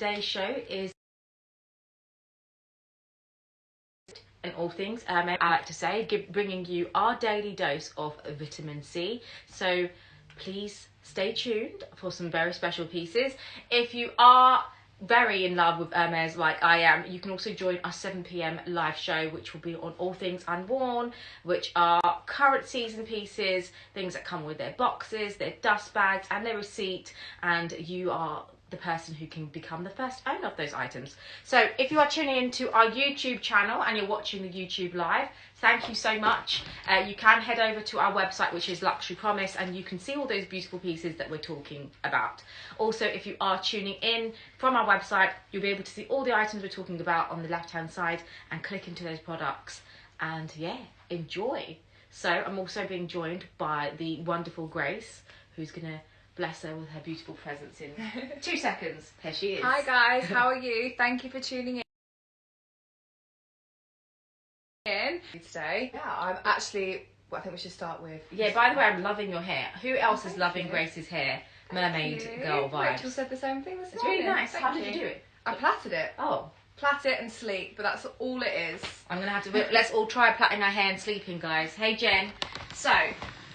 today's show is in all things, I like to say, bringing you our daily dose of vitamin C. So please stay tuned for some very special pieces. If you are very in love with Hermès like I am, you can also join our 7 p.m. live show, which will be on All Things Unworn, which are current season pieces, things that come with their boxes, their dust bags and their receipt, and you are the person who can become the first owner of those items. So if you are tuning into our YouTube channel and you're watching the YouTube live, thank you so much. You can head over to our website, which is Luxury Promise, and you can see all those beautiful pieces that we're talking about. Also, if you are tuning in from our website, you'll be able to see all the items we're talking about on the left-hand side and click into those products and yeah, enjoy. So I'm also being joined by the wonderful Grace, who's gonna bless her with her beautiful presence in 2 seconds. Here she is. Hi guys, how are you? Thank you for tuning in today. Yeah, I'm actually, well, I think we should start with... Yeah, by the way, I'm loving your hair. Who else is loving Grace's hair? Mermaid girl vibes. Rachel said the same thing this It's morning. really nice. How did you do it? I plaited it. Oh. Plait it and sleep, but that's all it is. I'm going to have to... Let's all try plaiting our hair and sleeping, guys. Hey, Jen. So,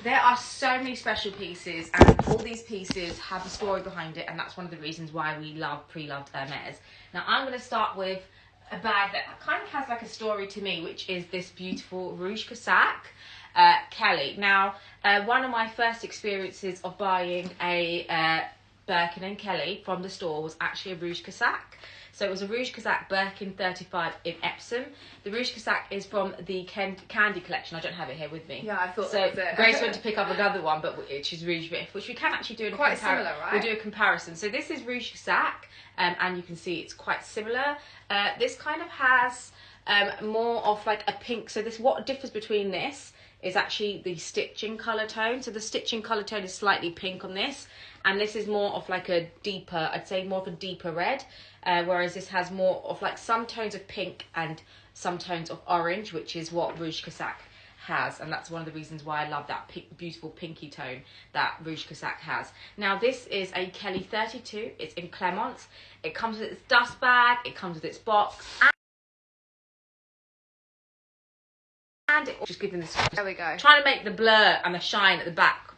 there are so many special pieces, and all these pieces have a story behind it, and that's one of the reasons why we pre-loved Hermès. Now, I'm going to start with a bag that kind of has like a story to me, which is this beautiful Rouge Cassac Kelly. Now, one of my first experiences of buying a Birkin Kelly from the store was actually a Rouge Cassac. So it was a Rouge Cassac Birkin 35 in Epsom. The Rouge Cassac is from the Candy collection. I don't have it here with me. Yeah, I thought so. That was it. Grace went to pick up another one, but which is Rouge Vif, which we can actually do in quite similar, right? We'll do a comparison. So this is Rouge Cassac, and you can see it's quite similar. This kind of has more of like a pink. So this, what differs between this is actually the stitching colour tone. So the stitching colour tone is slightly pink on this, and this is more of like a deeper, I'd say more of a deeper red, whereas this has more of like some tones of pink and some tones of orange, which is what Rouge Cassac has, and that's one of the reasons why I love that beautiful pinky tone that Rouge Cassac has. Now this is a Kelly 32, it's in Clermont. It comes with its dust bag, it comes with its box, and it just giving this, there we go, trying to make the blur and the shine at the back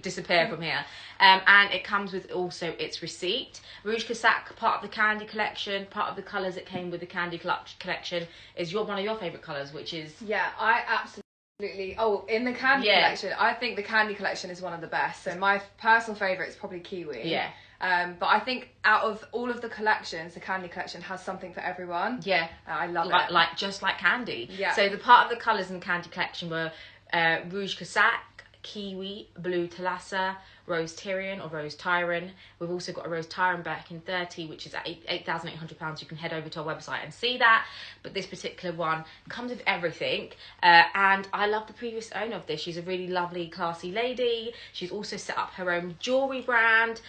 disappear from here, and it comes with also its receipt. Rouge Cassac, part of the Candy collection, part of the colours that came with the Candy collection, is one of your favourite colours, which is... Yeah, I absolutely... Oh, in the Candy collection, I think the Candy collection is one of the best. So my personal favourite is probably Kiwi. Yeah. But I think out of all of the collections, the Candy collection has something for everyone. Yeah. I love it. Just like Candy. Yeah. So the part of the colours in the Candy collection were Rouge Cassac, Kiwi, Blue Thalassa, Rose Tyrian or Rose Tyron. We've also got a Rose Tyron Birkin 30, which is at £8,800. You can head over to our website and see that. But this particular one comes with everything. And I love the previous owner of this. She's a really lovely, classy lady. She's also set up her own jewellery brand,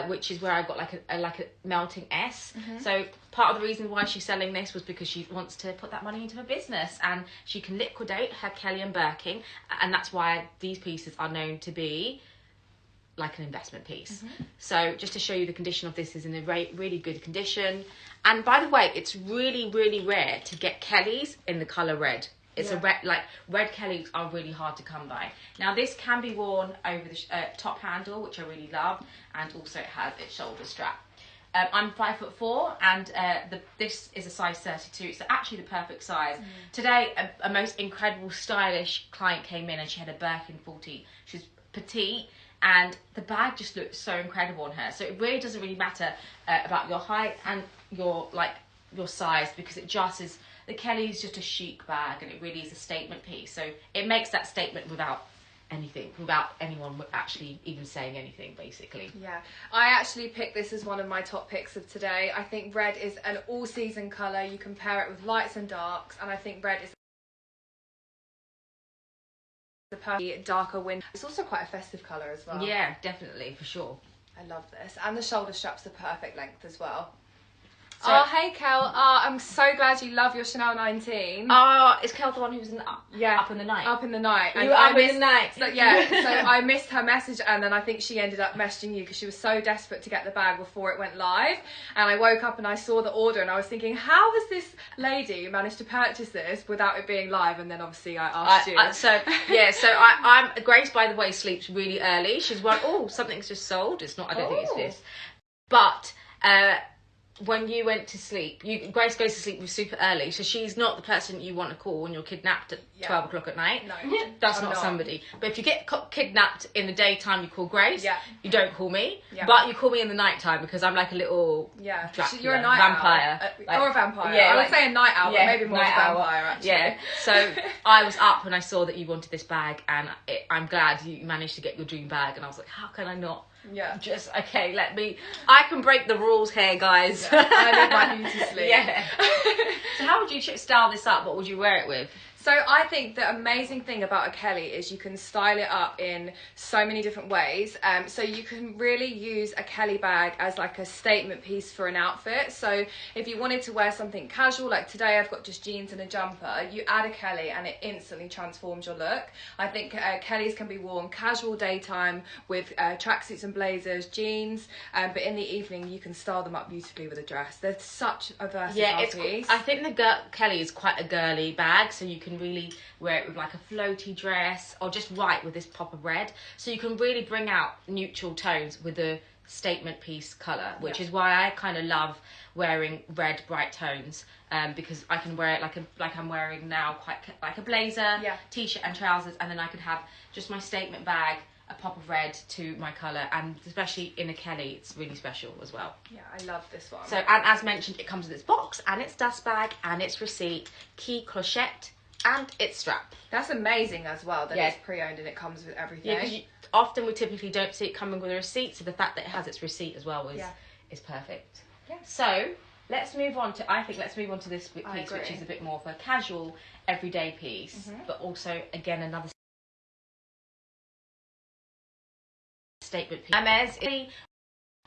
which is where I got like a melting S. So part of the reason why she's selling this was because she wants to put that money into her business, and she can liquidate her Kelly and Birkin, and that's why these pieces are known to be like an investment piece. So just to show you, the condition of this is in a really good condition. And by the way, it's really rare to get Kellys in the colour red. It's a red, like red Kellys are really hard to come by. Now this can be worn over the top handle, which I really love, and also it has its shoulder strap. I'm 5'4", and this is a size 32, so actually the perfect size. Today, a most incredible, stylish client came in, and she had a Birkin 40. She's petite, and the bag just looked so incredible on her. So it really doesn't really matter about your height and your size, because it just is, the Kelly is just a chic bag, and it really is a statement piece. So it makes that statement without anything, without anyone actually even saying anything, basically. Yeah, I actually picked this as one of my top picks of today. I think red is an all-season colour. You can pair it with lights and darks, and I think red is the perfect darker winter. It's also quite a festive colour as well. Yeah, definitely, for sure. I love this, and the shoulder straps are perfect length as well. So, oh, hey, Kel. Oh, I'm so glad you love your Chanel 19. oh, is Kel the one who was up in the night? Up in the night. You were up in the night. So, yeah, so I missed her message, and then I think she ended up messaging you because she was so desperate to get the bag before it went live. And I woke up and I saw the order, and I was thinking, how has this lady managed to purchase this without it being live? And then obviously I asked you. I'm Grace, by the way, sleeps really early. She's one, oh, something's just sold. It's not, I don't think it's this. But when you went to sleep, Grace goes to sleep super early, so she's not the person you want to call when you're kidnapped at 12 o'clock at night. No, that's not somebody. But if you get kidnapped in the daytime, you call Grace. Yeah. You don't call me. Yeah. But you call me in the nighttime because I'm like a little Dracula, you're a night vampire. owl. Or a vampire. Yeah, I would say a night owl, but maybe more a vampire, actually. Yeah. So I was up when I saw that you wanted this bag, and I'm glad you managed to get your dream bag. And I was like, how can I not? Yeah. Just, okay, I can break the rules here, guys. Yeah. I need my beauty sleep. Yeah. So how would you style this up? What would you wear it with? So I think the amazing thing about a Kelly is you can style it up in so many different ways. So you can really use a Kelly bag as like a statement piece for an outfit. So if you wanted to wear something casual, like today I've got just jeans and a jumper, you add a Kelly and it instantly transforms your look. I think Kellys can be worn casual daytime with tracksuits and blazers, jeans, but in the evening you can style them up beautifully with a dress. They're such a versatile piece. I think the Kelly is quite a girly bag, so you can really wear it with like a floaty dress or just white with this pop of red, so you can really bring out neutral tones with a statement piece colour, which is why I kind of love wearing red bright tones, because I can wear it like I'm wearing now, quite like a blazer, t-shirt and trousers, and then I could have just my statement bag, a pop of red to my colour, and especially in a Kelly it's really special as well. Yeah, I love this one. So, and as mentioned, it comes with its box and its dust bag and its receipt, key clochette, and its strap. That's amazing as well that it's pre-owned and it comes with everything. Yeah, because often we typically don't see it coming with a receipt, so the fact that it has its receipt as well is perfect. Yeah. So let's move on to this piece, which is a bit more of a casual, everyday piece, but also again another statement piece. Hermès,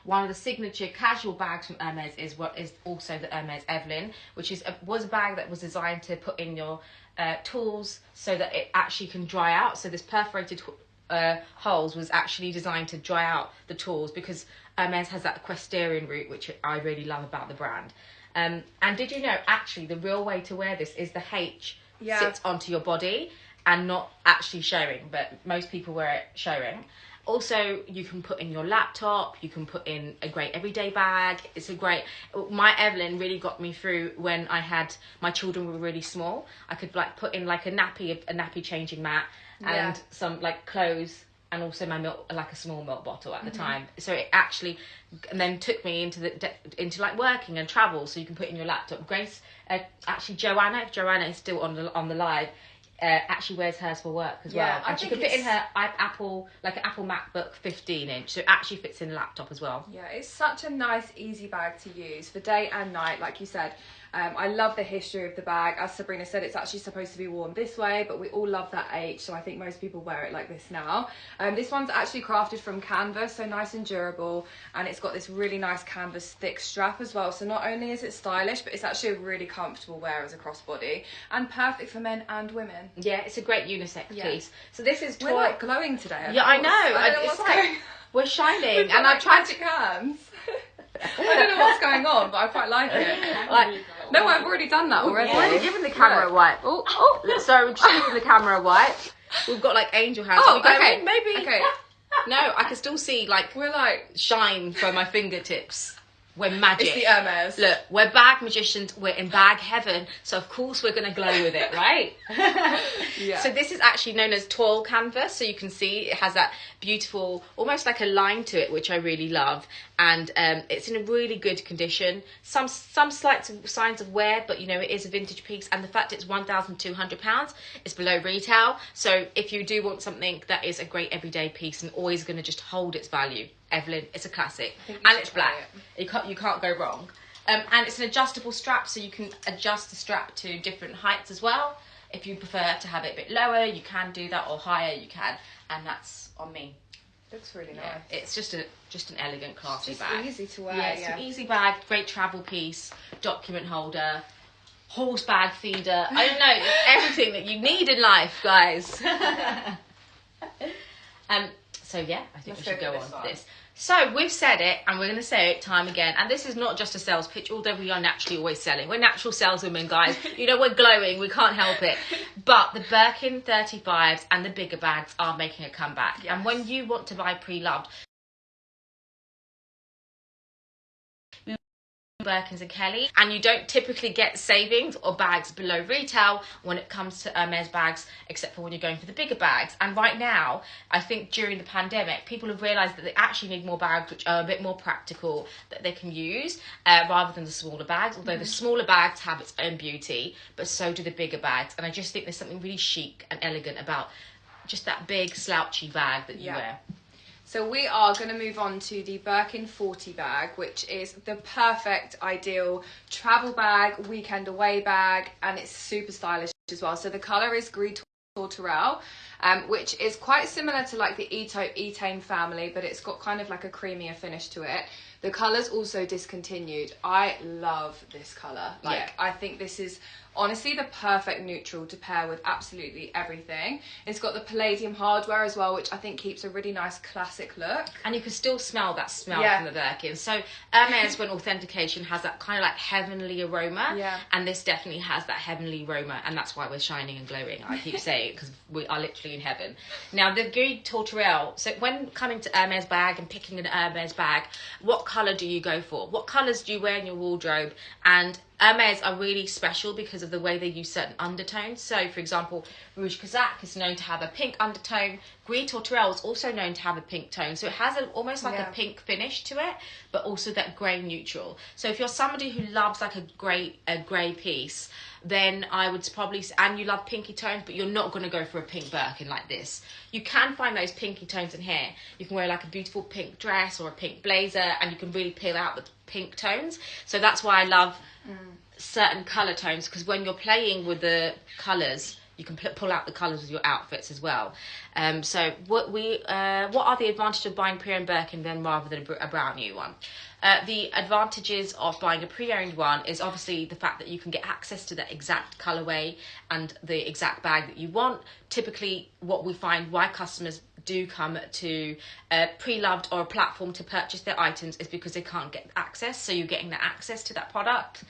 one of the signature casual bags from Hermès is also the Herms Evelyn, which was a bag that was designed to put in your tools so that it actually can dry out. So this perforated holes was actually designed to dry out the tools, because Hermès has that equestrian route, which I really love about the brand. And did you know, actually, the real way to wear this is the H sits onto your body and not actually showing, but most people wear it showing. Also, you can put in your laptop, you can put in a great everyday bag. My Evelyn really got me through when my children were really small. I could put in a nappy changing mat and some clothes, and also my milk, a small milk bottle at the time. So it actually then took me into working and travel. So you can put in your laptop. Grace, actually Joanna, if Joanna is still on the live, actually wears hers for work as well, and she could fit in her Apple MacBook 15-inch, so it actually fits in the laptop as well. Yeah, it's such a nice, easy bag to use for day and night, like you said. I love the history of the bag. As Sabrina said, it's actually supposed to be worn this way, but we all love that H, so I think most people wear it like this now. This one's actually crafted from canvas, so nice and durable, and it's got this really nice canvas thick strap as well. So not only is it stylish, but it's actually a really comfortable wear as a crossbody, and perfect for men and women. Yeah, it's a great unisex piece. So this is we're glowing today. I know. I don't know what's going. We're shining, and I've tried to hands. I don't know what's going on, but I quite like it. No, I've already done that already. We've already given the camera a wipe. Sorry, we're just giving the camera a wipe. We've got angel hands. Okay. Maybe. Okay. No, I can still see we're shine from my fingertips. We're magic. It's the Hermès. Look, we're bag magicians. We're in bag heaven. So, of course, we're going to glow with it, right? Yeah. So this is actually known as toile canvas. So you can see it has that beautiful, almost like a line to it, which I really love. And it's in a really good condition. Some slight signs of wear, but, it is a vintage piece. And the fact it's £1,200, it's below retail. So if you do want something that is a great everyday piece and always going to just hold its value, Evelyn, it's a classic, and it's black. You can't go wrong. And it's an adjustable strap, so you can adjust the strap to different heights as well. If you prefer to have it a bit lower, you can do that, or higher, you can, and that's on me. Looks really nice. Yeah, it's just an elegant, classy Just bag. easy to wear. Yeah, it's an easy bag, great travel piece, document holder, horse bag feeder. I don't know, it's everything that you need in life, guys. So yeah, I think we should go on to this. So we've said it, and we're going to say it time again. And this is not just a sales pitch, although we are naturally always selling. We're natural saleswomen, guys. You know, we're glowing. We can't help it. But the Birkin 35s and the bigger bags are making a comeback. Yes. And when you want to buy pre-loved Birkins and Kelly, and you don't typically get savings or bags below retail when it comes to Hermès bags, except for when you're going for the bigger bags. And right now, I think during the pandemic, people have realised that they actually need more bags which are a bit more practical, that they can use, rather than the smaller bags, although the smaller bags have its own beauty, but so do the bigger bags. And I just think there's something really chic and elegant about just that big slouchy bag that you wear. So we are going to move on to the Birkin 40 bag, which is the perfect, ideal travel bag, weekend away bag, and it's super stylish as well. So the colour is Gris Tourterelle, which is quite similar to like the Etame family, but it's got kind of like a creamier finish to it. The colour's also discontinued. I love this colour. I think this is honestly the perfect neutral to pair with absolutely everything. It's got the palladium hardware as well, which I think keeps a really nice classic look. And you can still smell that smell from the Birkin. So Hermès, when authentication, has that kind of like heavenly aroma. Yeah. And this definitely has that heavenly aroma, and that's why we're shining and glowing. I keep saying it because we are literally in heaven. Now, the Gris Tourterelle. So when coming to Hermès bag and picking an Hermès bag, what colour do you go for? What colours do you wear in your wardrobe? And Hermès are really special because of the way they use certain undertones. So, for example, Rouge Kazakh is known to have a pink undertone. Gris Tourterelle is also known to have a pink tone. So it has almost like a pink finish to it, but also that grey neutral. So if you're somebody who loves like a grey piece, then I would probably, and you love pinky tones, but you're not going to go for a pink Birkin like this. You can find those pinky tones in here. You can wear like a beautiful pink dress or a pink blazer, and you can really peel out the pink tones. So that's why I love certain colour tones, because when you're playing with the colours, you can pull out the colours with your outfits as well. So what are the advantages of buying pre-owned Birkin then rather than a brand new one? The advantages of buying a pre-owned one is obviously the fact that you can get access to the exact colourway and the exact bag that you want. Typically, what we find why customers do come to a pre-loved or a platform to purchase their items is because they can't get access. So you're getting the access to that product.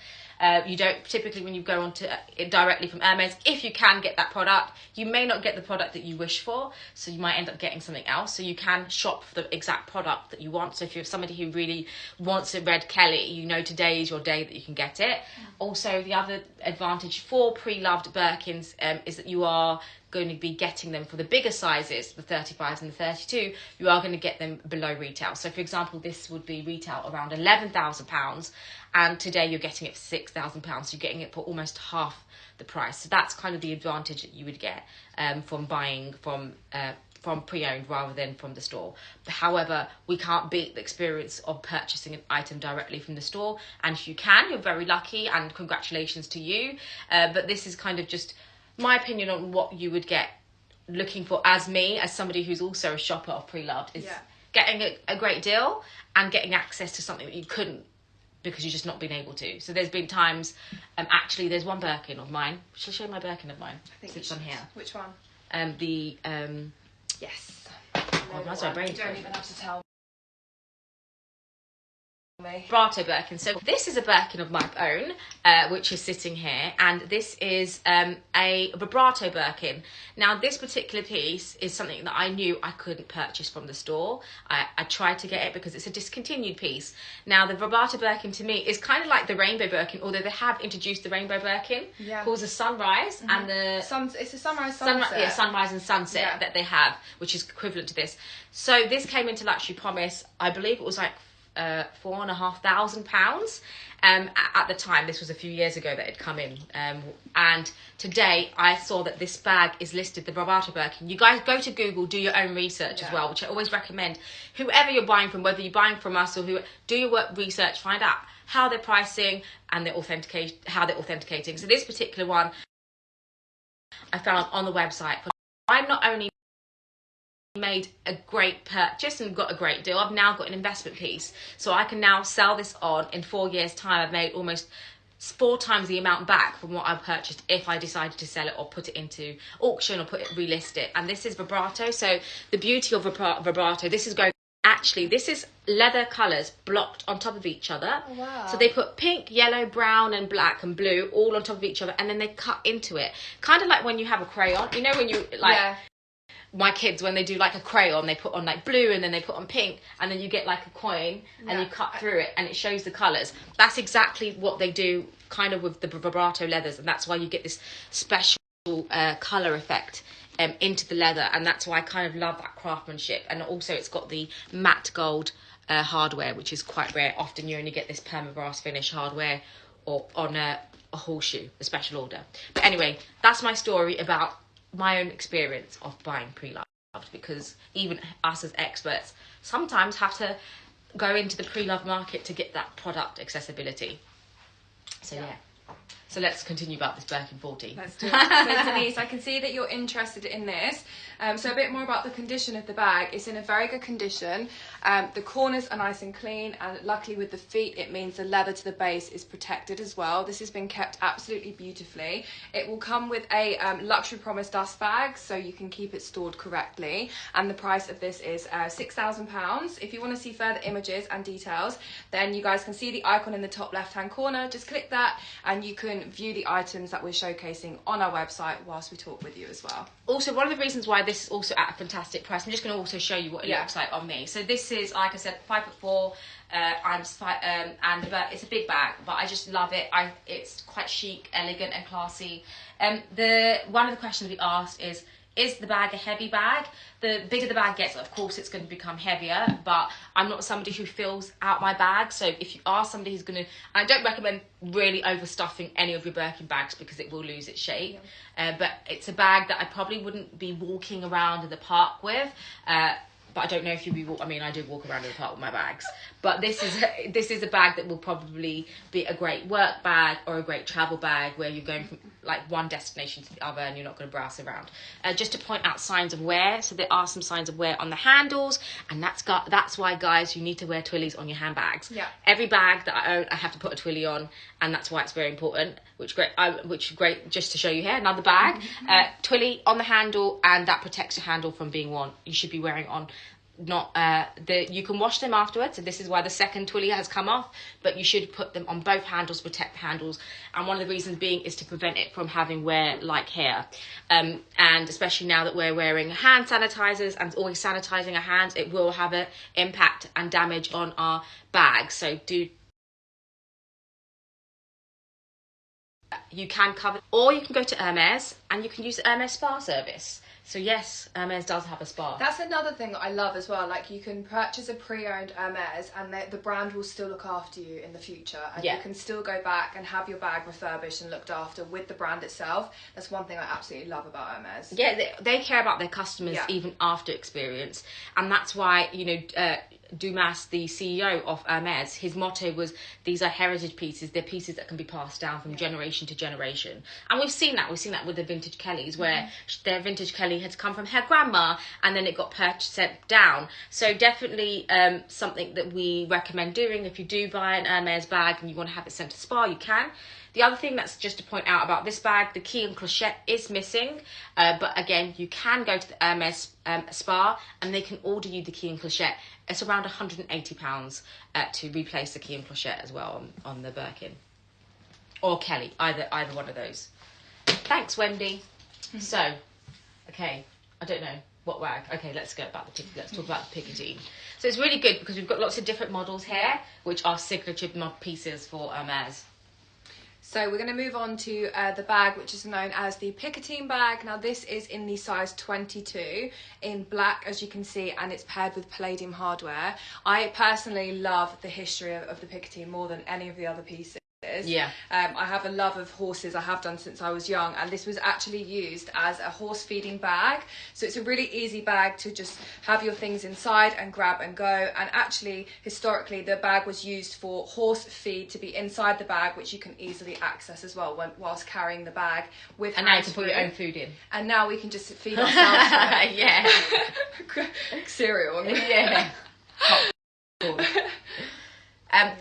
You don't typically, when you go on to it directly from Hermès, if you can get that product, you may not get the product that you wish for, so you might end up getting something else. So you can shop for the exact product that you want. So if you're somebody who really wants a red Kelly, you know today is your day that you can get it. Also, the other advantage for pre-loved Birkins is that you are going to be getting them for the bigger sizes, the 35s and the 32, you are going to get them below retail. So for example, this would be retail around £11,000, and today you're getting it for £6,000, so you're getting it for almost half the price. So that's kind of the advantage that you would get from buying from pre-owned rather than from the store. However, we can't beat the experience of purchasing an item directly from the store, and if you can, you're very lucky, and congratulations to you. But this is kind of just my opinion on what you would get looking for, as somebody who's also a shopper of pre-loved, is getting a great deal and getting access to something that you couldn't because you've just not been able to. So there's been times, actually there's one Birkin of mine. Shall I show my Birkin of mine? I think since I'm here. Which one? Yes. Oh, that's my brain. You don't even have to tell me. Vibrato Birkin. So this is a Birkin of my own, which is sitting here, and this is a Vibrato Birkin. Now this particular piece is something that I knew I couldn't purchase from the store. I tried to get it because it's a discontinued piece. Now the Vibrato Birkin to me is kind of like the Rainbow Birkin, although they have introduced the Rainbow Birkin, called the Sunrise and the it's a sunrise sunset. Sunrise and sunset that they have, which is equivalent to this. So this came into Luxury Promise, I believe it was like £4,500 at the time. This was a few years ago that it come in, and today I saw that this bag is listed, the Vibrato Birkin. You guys go to Google, do your own research as well, which I always recommend. Whoever you're buying from, whether you're buying from us or do your work research, find out how they're pricing and how they're authenticating. So this particular one I found on the website. I'm not only made a great purchase and got a great deal. I've now got an investment piece, so I can now sell this on. In 4 years' time, I've made almost 4 times the amount back from what I purchased if I decided to sell it or put it into auction or relist it. And this is Vibrato. So the beauty of Vibrato, this is going, actually this is leather colours blocked on top of each other. Oh, wow. So they put pink, yellow, brown and black and blue all on top of each other, and then they cut into it, kind of like when you have a crayon, you know, when you like, yeah. My kids, when they do like a crayon, they put on like blue and then they put on pink, and then you get like a coin and you cut through it and it shows the colours. That's exactly what they do kind of with the Vibrato leathers, and that's why you get this special colour effect into the leather, and that's why I kind of love that craftsmanship. And also it's got the matte gold hardware, which is quite rare. Often you only get this permabrass finish hardware or on a horseshoe, a special order. But anyway, that's my story about my own experience of buying pre-loved, because even us as experts sometimes have to go into the pre-loved market to get that product accessibility. So yeah. So let's continue about this Birkin 40. Let's do it. So Denise, I can see that you're interested in this. So a bit more about the condition of the bag. It's in a very good condition. The corners are nice and clean, and luckily with the feet, it means the leather to the base is protected as well. This has been kept absolutely beautifully. It will come with a luxury promise dust bag, so you can keep it stored correctly. And the price of this is £6,000. If you want to see further images and details, then you guys can see the icon in the top left-hand corner. Just click that, and you can view the items that we're showcasing on our website whilst we talk with you as well. Also, one of the reasons why this is also at a fantastic price, I'm just going to also show you what it looks like on me. So this is, like I said, 5'4". And it's a big bag, but I just love it. It's quite chic, elegant, and classy. One of the questions we asked is the bag a heavy bag? The bigger the bag gets, of course, it's going to become heavier, but I'm not somebody who fills out my bag. So if you are somebody who's going to, I don't recommend really overstuffing any of your Birkin bags because it will lose its shape. But it's a bag that I probably wouldn't be walking around in the park with. But I don't know if you'd be. I mean, I do walk around in the park with my bags. But this is a bag that will probably be a great work bag or a great travel bag where you're going from like one destination to the other and you're not going to browse around. Just to point out signs of wear. So there are some signs of wear on the handles, and that's why, guys, you need to wear twillies on your handbags. Yeah. Every bag that I own, I have to put a twillie on, and that's why it's very important. Which great. Just to show you here, another bag, twillie on the handle, and that protects your handle from being worn. You should be wearing on. You can wash them afterwards, so this is why the second twillie has come off, but you should put them on both handles, protect the handles, and one of the reasons being is to prevent it from having wear like hair, and especially now that we're wearing hand sanitizers and always sanitizing our hands, it will have an impact and damage on our bags. So you can cover, or you can go to Hermès and you can use the Hermès spa service. So yes, Hermès does have a spa. That's another thing that I love as well. Like, you can purchase a pre-owned Hermès, and the brand will still look after you in the future, and you can still go back and have your bag refurbished and looked after with the brand itself. That's one thing I absolutely love about Hermès. Yeah, they care about their customers even after experience, and that's why, you know, Dumas, the CEO of Hermès, his motto was, these are heritage pieces. They're pieces that can be passed down from generation to generation. And we've seen that with the vintage Kellys, where their vintage Kelly had come from her grandma and then it got sent down. So definitely something that we recommend doing. If you do buy an Hermès bag and you want to have it sent to spa, you can. The other thing that's just to point out about this bag, the key and clochette is missing. But again, you can go to the Hermès spa and they can order you the key and clochette. It's around £180 to replace the key and clochette as well on the Birkin. Or Kelly, either one of those. Thanks, Wendy. So, okay, I don't know what bag. Okay, let's talk about the Piccadilly. So it's really good because we've got lots of different models here, which are signature pieces for Hermès. So we're going to move on to the bag, which is known as the Piccadilly bag. Now this is in the size 22 in black, as you can see, and it's paired with palladium hardware. I personally love the history of the Piccadilly more than any of the other pieces. Yeah. I have a love of horses. I have done since I was young, and this was actually used as a horse feeding bag. So it's a really easy bag to just have your things inside and grab and go. And actually, historically, the bag was used for horse feed to be inside the bag, which you can easily access as well whilst carrying the bag with. And now you can put your own food in. And now we can just feed ourselves from it. Yeah. Cereal. Yeah.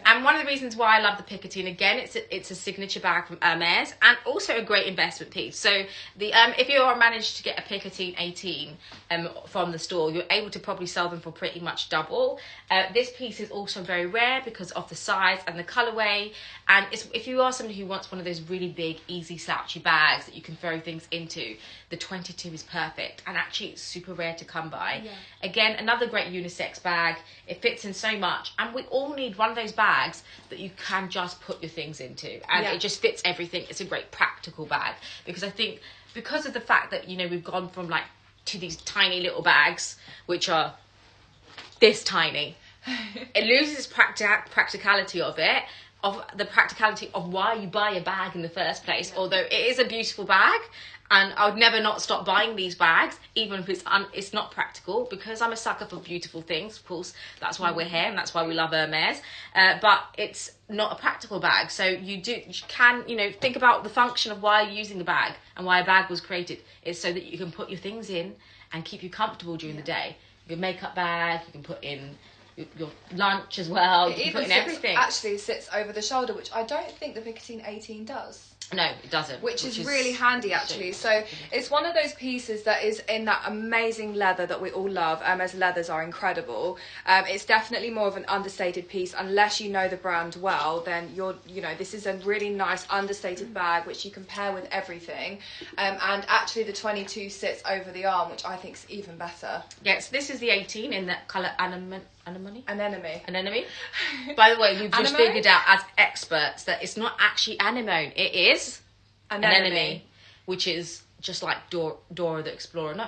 And one of the reasons why I love the Picotin, again, it's a signature bag from Hermès, and also a great investment piece. So if you managed to get a Picotin 18 from the store, you're able to probably sell them for pretty much double. This piece is also very rare because of the size and the colorway. And if you are somebody who wants one of those really big, easy, slouchy bags that you can throw things into, the 22 is perfect. And actually, it's super rare to come by. Yeah. Again, another great unisex bag. It fits in so much, and we all need one of those bags that you can just put your things into, and it just fits everything. It's a great practical bag, because I think because of the fact that, you know, we've gone from to these tiny little bags which are this tiny, it loses practicality of it, of the practicality of why you buy a bag in the first place. Although it is a beautiful bag, and I would never not stop buying these bags, even if it's not practical, because I'm a sucker for beautiful things. Of course, that's why we're here, and that's why we love Hermès. But it's not a practical bag. So you can think about the function of why you're using the bag and why a bag was created. It's so that you can put your things in and keep you comfortable during the day. Your makeup bag, you can put in your lunch as well. You can put in everything. Actually sits over the shoulder, which I don't think the Picotin 18 does. No, it doesn't. Which is really handy, actually. So it's one of those pieces that is in that amazing leather that we all love. Hermès leathers are incredible. It's definitely more of an understated piece. Unless you know the brand well, then this is a really nice understated bag which you can pair with everything. And actually the 22 sits over the arm, which I think is even better. Yes, this is the 18 in that colour Anemone. Anemone. By the way, we've just figured out as experts that it's not actually anemone. It is anemone, which is just like Dora the Explorer. No,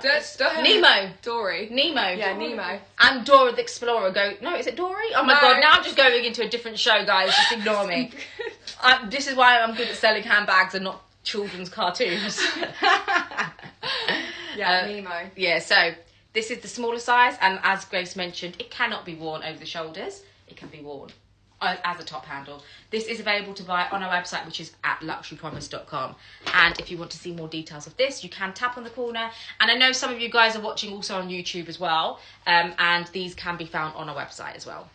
Nemo. Dory. Nemo. Yeah, Nemo. And Dora the Explorer no, is it Dory? Oh my God, now I'm just going into a different show, guys. Just ignore me. This is why I'm good at selling handbags and not children's cartoons. Nemo. Yeah, so this is the smaller size, and as Grace mentioned, it cannot be worn over the shoulders. It can be worn as a top handle. This is available to buy on our website, which is at luxurypromise.com. And if you want to see more details of this, you can tap on the corner. And I know some of you guys are watching also on YouTube as well, and these can be found on our website as well.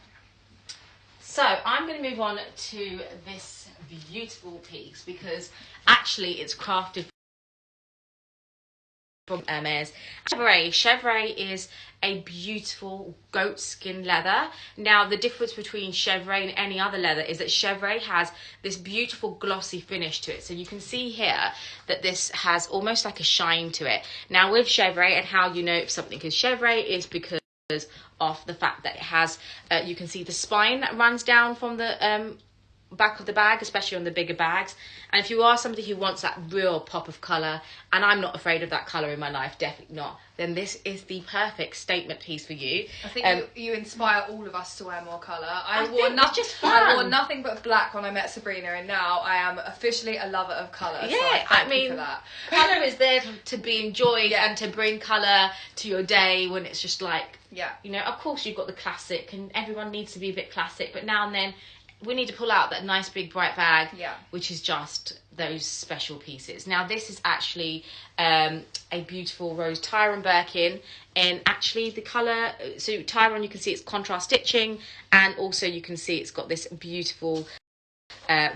So I'm going to move on to this beautiful piece, because actually it's crafted from Hermès. Chevre is a beautiful goat skin leather. Now, the difference between Chevre and any other leather is that Chevre has this beautiful glossy finish to it. So you can see here that this has almost like a shine to it. Now, with Chevre, and how you know if something is Chevre is because of the fact that it has, you can see the spine that runs down from the back of the bag, especially on the bigger bags. And if you are somebody who wants that real pop of colour, and I'm not afraid of that colour in my life, definitely not, then this is the perfect statement piece for you. I think you inspire all of us to wear more colour. I wore nothing but black when I met Sabrina, and now I am officially a lover of colour. Yeah, so I mean, you for that. Colour is there to be enjoyed and to bring colour to your day when it's just like, of course you've got the classic, and everyone needs to be a bit classic, but now and then we need to pull out that nice big bright bag, which is just those special pieces. Now, this is actually a beautiful Rose Tyron Birkin, and actually the colour, so Tyron, you can see it's contrast stitching, and also you can see it's got this beautiful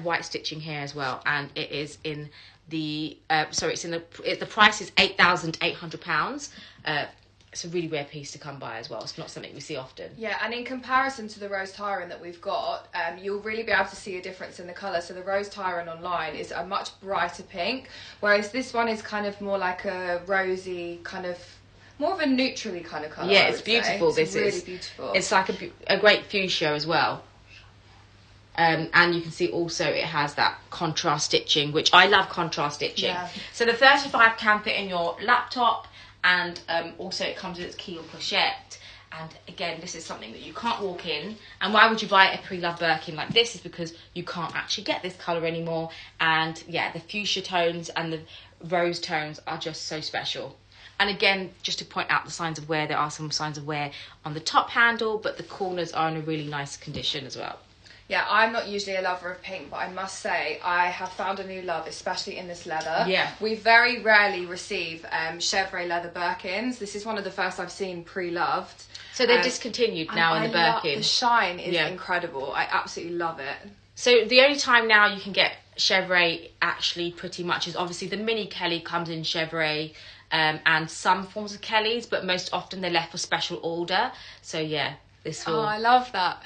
white stitching here as well, and it is in the the price is £8,800. It's a really rare piece to come by as well. It's not something we see often. Yeah, and in comparison to the Rose Tyron that we've got, you'll really be able to see a difference in the colour. So the Rose Tyron online is a much brighter pink, whereas this one is kind of more like a rosy, kind of more of a neutrally kind of colour. Yeah, it's beautiful. It's really beautiful. It's like a great fuchsia as well. And you can see also it has that contrast stitching, which I love contrast stitching. Yeah. So the 35 can fit in your laptop. And also it comes with its key or pochette, And again, this is something that you can't walk in. And why would you buy a pre-loved Birkin like this? Is because you can't actually get this colour anymore. And yeah, the fuchsia tones and the rose tones are just so special. And again, just to point out the signs of wear, there are some signs of wear on the top handle, but the corners are in a really nice condition as well. Yeah, I'm not usually a lover of pink, but I must say I have found a new love, especially in this leather. Yeah. We very rarely receive chevre leather Birkins. This is one of the first I've seen pre-loved. So they're discontinued now in the Birkin. The shine is incredible. I absolutely love it. So the only time now you can get chevre actually pretty much is obviously the mini Kelly comes in chevre and some forms of Kellys, but most often they're left for special order. So yeah, this will... Oh, I love that.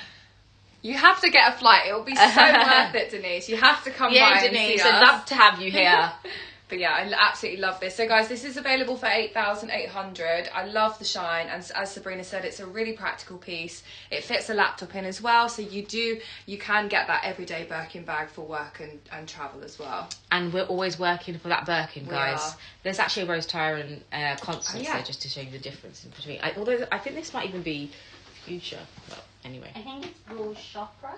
You have to get a flight. It will be so worth it, Denise. You have to come by and see us. I'd love to have you here. But yeah, I absolutely love this. So guys, this is available for 8,800. I love the shine, and as Sabrina said, it's a really practical piece. It fits a laptop in as well, so you can get that everyday Birkin bag for work and travel as well. And we're always working for that Birkin, guys. There's actually a Rose Tyron Constance there, just to show you the difference in between. Although I think this might even be fuchsia. Well, anyway. I think it's Rose Chopra.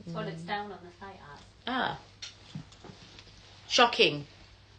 That's what it's down on the site as. Ah. Shocking.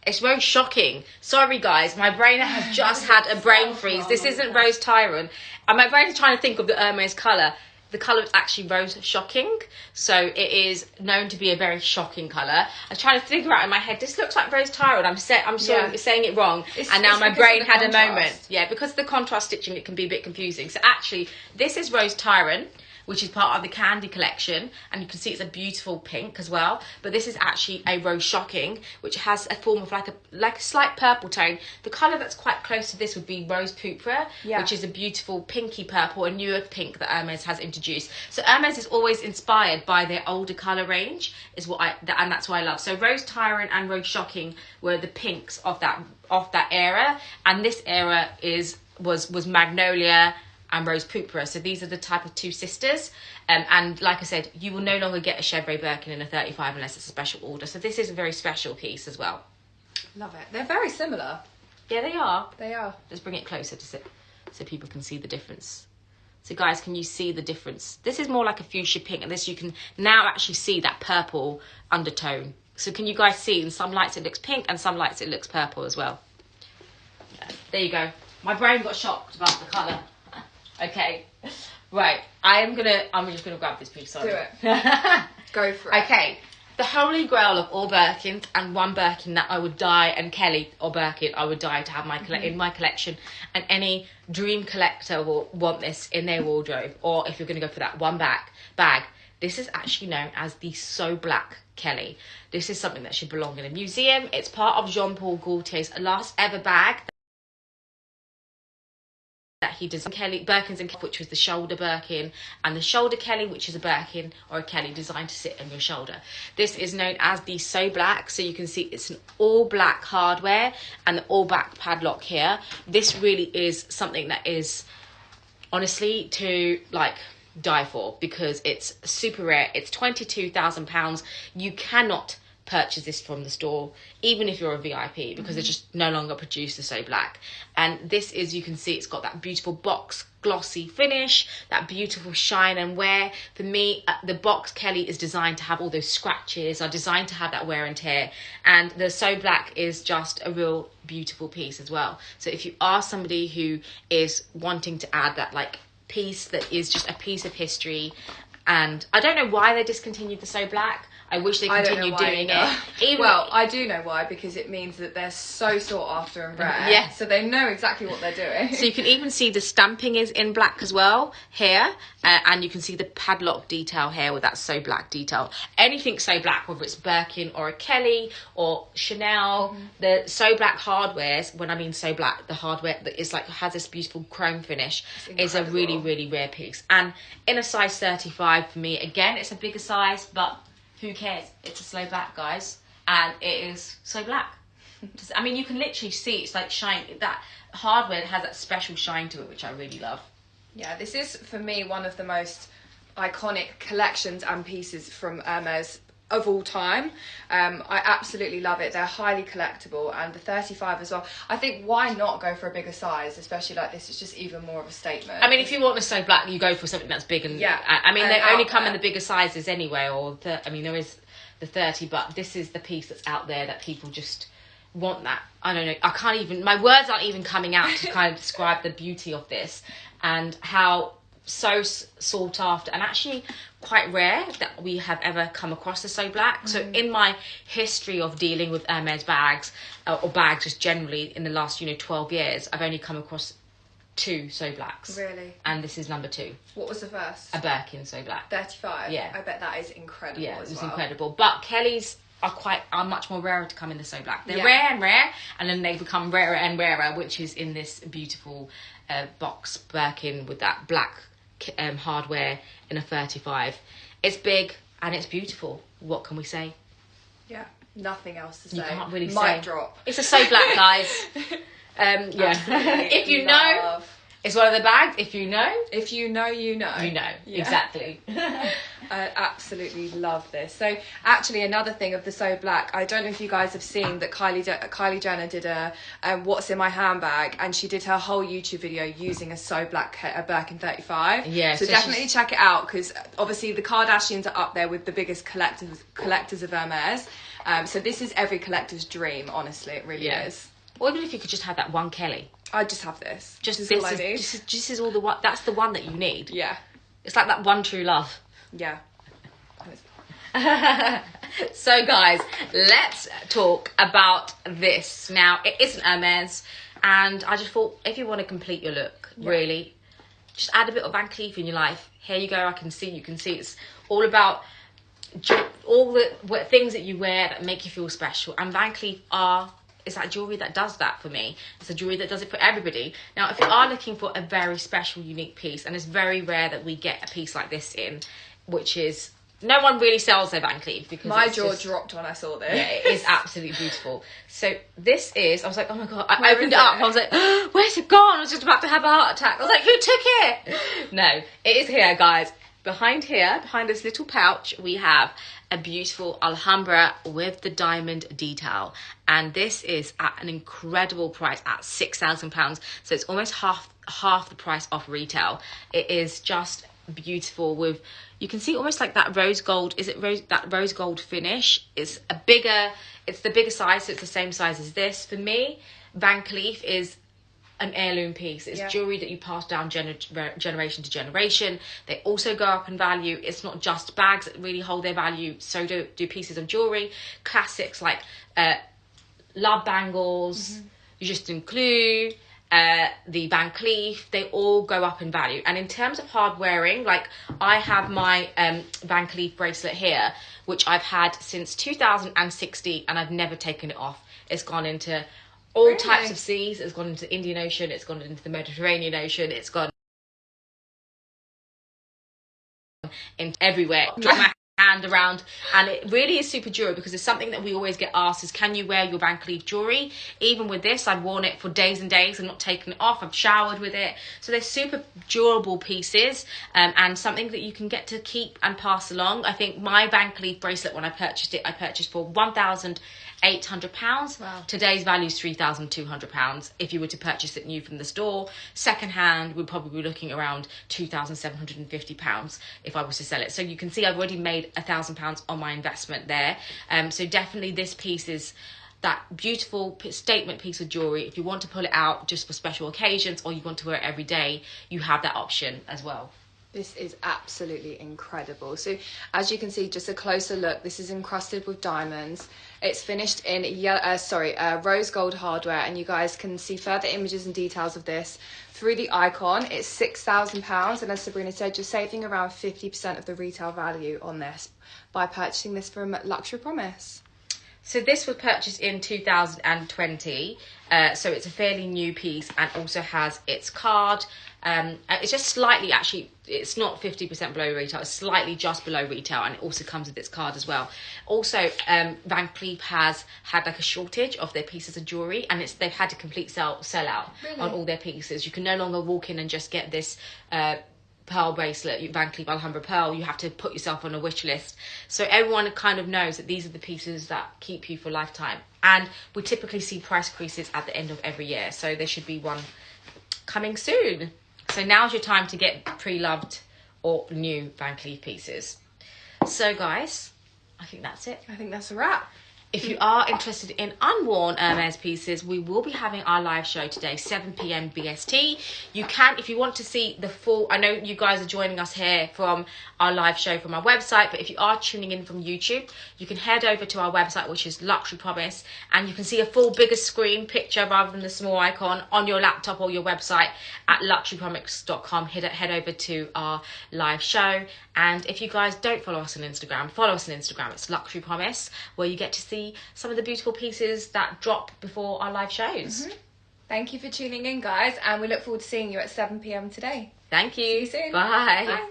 It's Rose Shocking. Sorry, guys. My brain has just had a brain freeze. This isn't Rose Tyron. And my brain is trying to think of the Hermès colour. The colour is actually Rose Shocking. So it is known to be a very shocking colour. I was trying to figure out in my head, this looks like Rose Tyron. I'm saying it wrong. And now my brain had a moment. Yeah, because of the contrast stitching, it can be a bit confusing. So actually, this is Rose Tyron, which is part of the Candy collection, and you can see it's a beautiful pink as well. But this is actually a Rose Shocking, which has a form of like a slight purple tone. The colour that's quite close to this would be Rose Pourpre, which is a beautiful pinky purple, a newer pink that Hermès has introduced. So Hermès is always inspired by their older colour range, and that's what I love. So Rose Tyron and Rose Shocking were the pinks of that era, and this era was Magnolia and Rose Pourpre. So these are the type of two sisters. And like I said, you will no longer get a chevre Birkin in a 35 unless it's a special order. So this is a very special piece as well. Love it. They're very similar. Yeah, they are. They are. Let's bring it closer to so people can see the difference. So guys, can you see the difference? This is more like a fuchsia pink, and this you can now actually see that purple undertone. So can you guys see? In some lights it looks pink, and some lights it looks purple as well. There you go. My brain got shocked about the colour. Okay, right. I'm just gonna grab this piece. Sorry. Do it. Go for it. Okay, the holy grail of all Birkins, and one Birkin that I would die, and Kelly or Birkin, I would die to have in my collection. And any dream collector will want this in their wardrobe, or if you're gonna go for that one bag. This is actually known as the So Black Kelly. This is something that should belong in a museum. It's part of Jean-Paul Gaultier's last ever bag that he does. Birkins and which was the shoulder Birkin, and the shoulder Kelly, which is a Birkin or a Kelly designed to sit on your shoulder. This is known as the So Black. So you can see it's an all black hardware and the all black padlock here. This really is something that is honestly to die for, because it's super rare. It's £22,000. You cannot purchase this from the store, even if you're a VIP, because they just no longer produce the So Black. And this is, you can see it's got that beautiful box glossy finish, that beautiful shine and wear. For me, the box Kelly is designed to have all those scratches, are designed to have that wear and tear, and the So Black is just a real beautiful piece as well. So if you are somebody who is wanting to add that piece that is just a piece of history, and I don't know why they discontinued the So Black. I wish they continued doing it. Well, I do know why, because it means that they're so sought after and rare. Yeah. So they know exactly what they're doing. So you can even see the stamping is in black as well here. And you can see the padlock detail here with that So Black detail. Anything So Black, whether it's Birkin or a Kelly or Chanel, the So Black hardwares, when I mean So Black, the hardware that is has this beautiful chrome finish, is a really, really rare piece. And in a size 35 for me, again, it's a bigger size, but who cares? It's a So Black, guys, and it is So Black. I mean, you can literally see it's shine. That hardware has that special shine to it, which I really love. Yeah, this is for me one of the most iconic collections and pieces from Hermès of all time. I absolutely love it. They're highly collectible, and the 35 as well. I think why not go for a bigger size, especially like this? It's just even more of a statement. I mean, if you want a so black, you go for something that's big and I mean, they only come in the bigger sizes anyway. Or I mean, there is the 30, but this is the piece that's out there that people just want. That I don't know. I can't even. My words aren't even coming out to kind of describe the beauty of this and how so sought after and actually quite rare that we have ever come across the so black. So in my history of dealing with Hermès bags or bags just generally in the last 12 years, I've only come across 2 so blacks. Really? And this is number 2. What was the first? A Birkin so black. 35. Yeah, I bet that is incredible. Yeah, as it was well. incredible. But Kelly's are much more rarer to come in the so black. They're rare, and then they become rarer and rarer, which is in this beautiful box Birkin with that black hardware in a 35. It's big and it's beautiful. What can we say? Yeah, nothing else to say. You can't really Mic drop. It's a so black, guys. If you know, it's one of the bags. If you know, you know. You know. Yeah. Exactly. I absolutely love this. So actually another thing of the so black, I don't know if you guys have seen that Kylie Jenner did a what's in my handbag, and she did her whole YouTube video using a so black Birkin 35. Yeah, so definitely check it out, because obviously the Kardashians are up there with the biggest collectors of Hermès. So this is every collector's dream, honestly. It really is. Or even if you could just have that one Kelly. I'd just have this. Just this this is all I need. This is all the one. That's the one that you need. Yeah. It's like that one true love. Yeah. So guys, let's talk about this. Now, it isn't Hermès, and I just thought if you want to complete your look, really, just add a bit of Van Cleef in your life. Here you go. You can see it's all about all the things that you wear that make you feel special, and Van Cleef is that jewellery that does that for me. It's a jewellery that does it for everybody. Now, if you are looking for a very special, unique piece, and it's very rare that we get a piece like this in, which is, no one really sells their Van Cleef, because my jaw dropped when I saw this. Yeah, it is absolutely beautiful. So this is, I was like, oh my God, I opened it up. I was like, oh, where's it gone? I was just about to have a heart attack. I was like, who took it? No, it is here, guys. Behind this little pouch, we have a beautiful Alhambra with the diamond detail, and this is at an incredible price at £6,000. So it's almost half the price off retail. It is just beautiful with, you can see almost like that rose gold. That rose gold finish? It's the bigger size, so it's the same size as this. For me, Van Cleef is an heirloom piece. It's jewelry that you pass down generation to generation. They also go up in value. It's not just bags that really hold their value, so do pieces of jewelry. Classics like love bangles, Justin Cleef, the Van Cleef, they all go up in value. And in terms of hard wearing, like I have my Van Cleef bracelet here, which I've had since 2016, and I've never taken it off. It's gone into all types of seas. It's gone into the Indian Ocean. It's gone into the Mediterranean Ocean. It's gone in everywhere. Drop my hand around, and it really is super durable, because it's something that we always get asked is, can you wear your Van Cleef jewelry? Even with this, I've worn it for days and days and not taken it off. I've showered with it. So they're super durable pieces, and something that you can get to keep and pass along. I think my Van Cleef bracelet, when I purchased it, I purchased for £1,800. Wow. Today's value is £3,200. If you were to purchase it new from the store, second hand, we'd probably be looking around £2,750 if I was to sell it. So you can see I've already made £1,000 on my investment there. So definitely this piece is that beautiful statement piece of jewelry. If you want to pull it out just for special occasions, or you want to wear it every day, you have that option as well. This is absolutely incredible. So as you can see, just a closer look, this is encrusted with diamonds. It's finished in rose gold hardware, and you guys can see further images and details of this through the icon. It's £6,000, and as Sabrina said, you're saving around 50% of the retail value on this by purchasing this from Luxury Promise. So this was purchased in 2020, so it's a fairly new piece, and also has its card. It's just slightly, actually, it's not 50% below retail, it's slightly just below retail, and it also comes with its card as well. Also, Van Cleef has had like a shortage of their pieces of jewellery, and they've had a complete sell out on all their pieces. You can no longer walk in and just get this pearl bracelet, Van Cleef Alhambra pearl, you have to put yourself on a wish list. So everyone kind of knows that these are the pieces that keep you for a lifetime. And we typically see price increases at the end of every year. So there should be one coming soon. So now's your time to get pre-loved or new Van Cleef pieces. So guys, I think that's it. I think that's a wrap. If you are interested in unworn Hermès pieces, we will be having our live show today, 7 p.m. BST. You can, if you want to see the full, I know you guys are joining us here from our live show from our website, but if you are tuning in from YouTube, you can head over to our website, which is Luxury Promise, and you can see a full bigger screen picture rather than the small icon on your laptop or your website at luxurypromise.com. Head over to our live show. And if you guys don't follow us on Instagram, follow us on Instagram. It's Luxury Promise, where you get to see some of the beautiful pieces that drop before our live shows. Thank you for tuning in, guys, and we look forward to seeing you at 7 p.m. today. Thank you. See you soon. Bye. Bye.